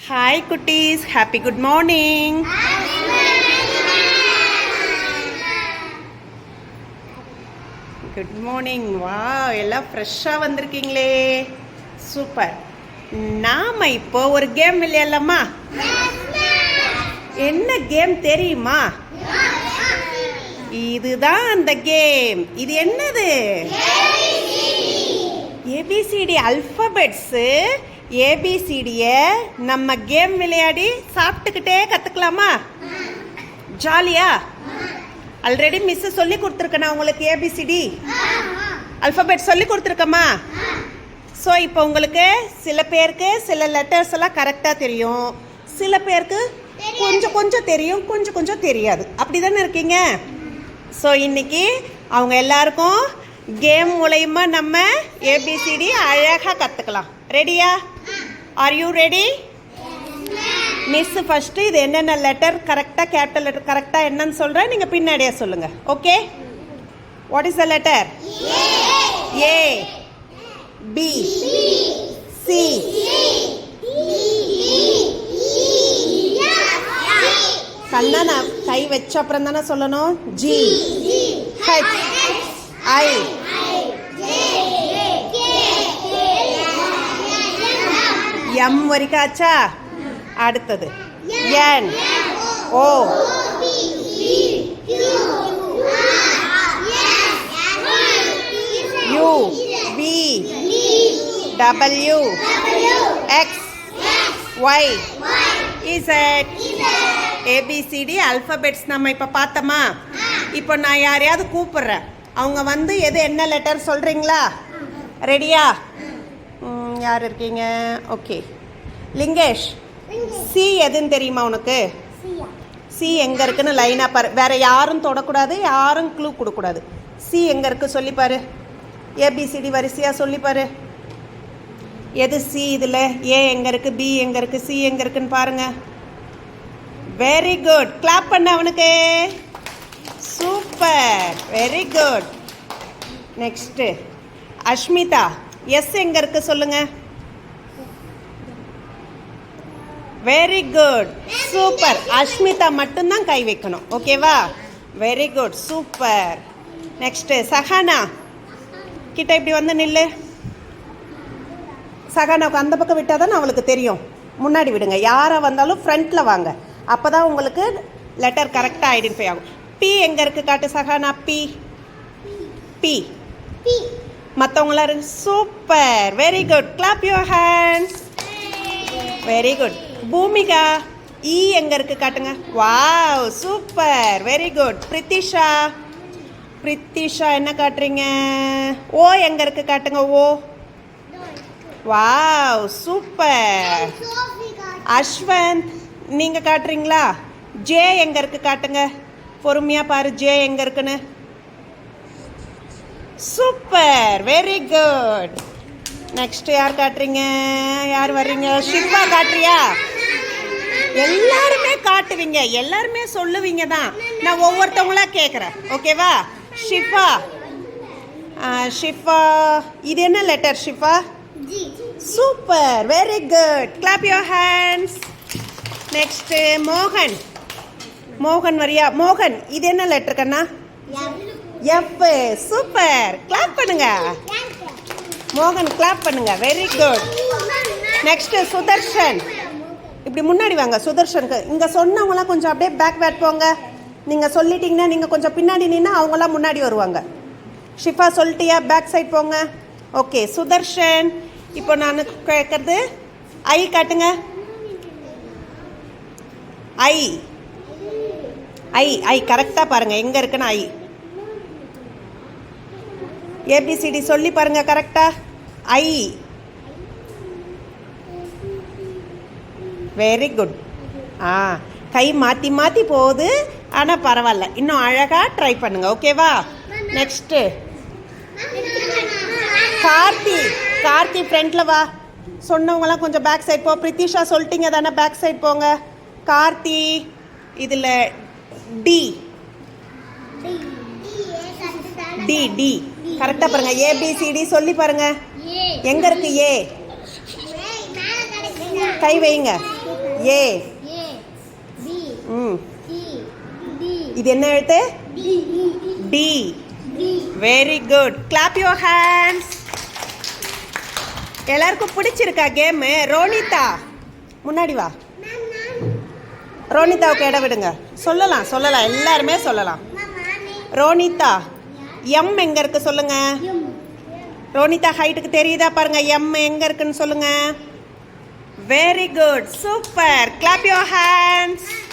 Hi குட்டீஸ், happy good morning. Good morning. வா, எல்லாம் ஃப்ரெஷ்ஷாக வந்திருக்கீங்களே, சூப்பர். நாம இப்போ ஒரு கேம் விளையாடலாமா? என்ன கேம் தெரியுமா? இதுதான் அந்த கேம். இது என்னது? ஏபிசிடி அல்ஃபபெட்ஸு. ஏபிசிடியை நம்ம கேம் விளையாடி சாப்பிட்டுக்கிட்டே கற்றுக்கலாமா? ஜாலியா? ஆல்ரெடி மிஸ் சொல்லி கொடுத்துருக்கேன் உங்களுக்கு ஏபிசிடி அல்ஃபபெட் சொல்லி கொடுத்துருக்கமா? ஸோ இப்போ உங்களுக்கு சில பேருக்கு சில லெட்டர்ஸ் எல்லாம் கரெக்டாக தெரியும், சில பேருக்கு கொஞ்சம் கொஞ்சம் தெரியும், கொஞ்சம் கொஞ்சம் தெரியாது. அப்படி தானே இருக்கீங்க? ஸோ இன்னைக்கு அவங்க எல்லாருக்கும் கேம் மூலயமா நம்ம ஏபிசிடி அழகாக கற்றுக்கலாம். ரெடியா? Are you ready? Miss first இது என்னென்ன லெட்டர் கரெக்டாக, கேபிட்டல் லெட்டர் கரெக்டாக என்னன்னு சொல்கிறேன், நீங்கள் பின்னாடியே சொல்லுங்க. Okay? What is the letter? A, B, C, கண்ணா கை வச்ச அப்புறம் தானே சொல்லணும். ஜி, ஹெச், ஐ, எம் வரைக்கும் ஆச்சா? அடுத்தது N, O, U, V, W, X, Y, Z. ABCD alphabets நம்ம இப்போ பார்த்தோமா? இப்போ நான் யாரையாவது கூப்பிடுறேன், அவங்க வந்து எது என்ன லெட்டர் சொல்கிறீங்களா? ரெடியா? யார் இருக்கீங்க? ஓகே, லிங்கேஷ், சி எதுன்னு தெரியுமா உனக்கு? சி எங்கே இருக்குன்னு லைனாக பாரு, வேற யாரும் தொடக்கூடாது, யாரும் க்ளூ கொடுக்கூடாது. சி எங்கே இருக்கு சொல்லிப்பாரு. ஏபிசிடி வரிசையாக சொல்லிப்பாரு. எது சி இதில்? ஏ எங்கே இருக்குது, பி எங்கே இருக்குது, சி எங்கே இருக்குன்னு பாருங்க. Very good. கிளாப் பண்ண அவனுக்கு. Super, very good. Next Ashmitha, S எங்கே இருக்கு சொல்லுங்க. Very good, super. அஷ்மிதா மட்டும்தான் கை வைக்கணும், ஓகேவா? Very good, super. Next Sahana கிட்ட இப்படி வந்து நில்லு. சஹானாவுக்கு அந்த பக்கம் விட்டால் தானே அவளுக்கு தெரியும். முன்னாடி விடுங்க, யாராக வந்தாலும் ஃப்ரண்ட்டில் வாங்க, அப்போ தான் உங்களுக்கு லெட்டர் கரெக்டாக ஐடென்டிஃபை ஆகும். பி எங்கே இருக்குது காட்டு சஹானா. B, B. மற்றவங்களாம் super, very good. Clap your hands. Very good. Bhoomika, E எங்கே இருக்குது காட்டுங்க. Wow, super, very good. Prithisha, Prithisha என்ன காட்டுறீங்க? ஓ எங்கே இருக்குது காட்டுங்க. ஓ, வாவ், சூப்பர். அஸ்வந்த், நீங்கள் காட்டுறீங்களா? ஜே எங்கே இருக்குது காட்டுங்க. பொறுமையாக பாரு, ஜே எங்கே இருக்குன்னு. Super, very good. நெக்ஸ்ட் யார் காட்டுறீங்க? யார் வர்றீங்க? ஷிஃபா காட்டுறியா? எல்லாருமே காட்டுவீங்க, எல்லாருமே சொல்லுவீங்க தான். நான் ஒவ்வொருத்தவங்களா கேட்குறேன், ஓகேவா? ஷிஃபா, ஷிஃபா இது என்ன letter Shifa? Super, very good. Clap your hands. Next மோகன், மோகன் வரியா? மோகன் இது என்ன லெட்டர் கண்ணா? எஃப். சூப்பர், கிளாப் பண்ணுங்க. மோகன் கிளாப் பண்ணுங்க, வெரி குட். நெக்ஸ்ட் சுதர்ஷன், இப்படி முன்னாடி வாங்க. சுதர்ஷனுக்கு இங்கே சொன்னவங்களாம் கொஞ்சம் அப்படியே பேக் பேட் போங்க. நீங்கள் சொல்லிட்டீங்கன்னா நீங்கள் கொஞ்சம் பின்னாடி நின்னா அவங்களாம் முன்னாடி வருவாங்க. ஷிஃபா சொல்லிட்டியா? பேக் சைட் போங்க. ஓகே, சுதர்ஷன். இப்போ நான் கேட்குறது ஐ காட்டுங்க. ஐ, ஐ, ஐ கரெக்டாக பாருங்கள் எங்கே இருக்குன்னு. ஐ ஏபிசிடி சொல்லி பாருங்க கரெக்டா. ஐ, வெரி குட். கை மாற்றி மாற்றி போகுது, ஆனால் பரவாயில்ல, இன்னும் அழகாக ட்ரை பண்ணுங்க, ஓகேவா? நெக்ஸ்ட்டு கார்த்தி, கார்த்தி ஃப்ரண்ட்டில் வா. சொன்னவங்களாம் கொஞ்சம் பேக் சைட் போ. பிரித்திஷா சொல்லிட்டீங்க தானே, பேக் சைட் போங்க. கார்த்தி இதில் டி, டி, டி கரெக்டாக பாருங்க. ஏபிசிடி சொல்லி பாருங்க. எங்கே இருக்கு? ஏ, கை வைங்க. ஏ. ம். இது என்ன எழுத்து? D. Very good. Clap your hands. எல்லாருக்கும் பிடிச்சிருக்கா கேமு? ரோனிதா முன்னாடி வா. ரோனிதாவுக்கு இடம் விடுங்க. சொல்லலாம் சொல்லலாம், எல்லாருமே சொல்லலாம். ரோனிதா, எம் எங்க இருக்கு சொல்லுங்க. ரோனிதா ஹைட்டுக்கு தெரியுதா பாருங்க, எம் எங்க இருக்குன்னு சொல்லுங்க. Very good, super. Clap your hands.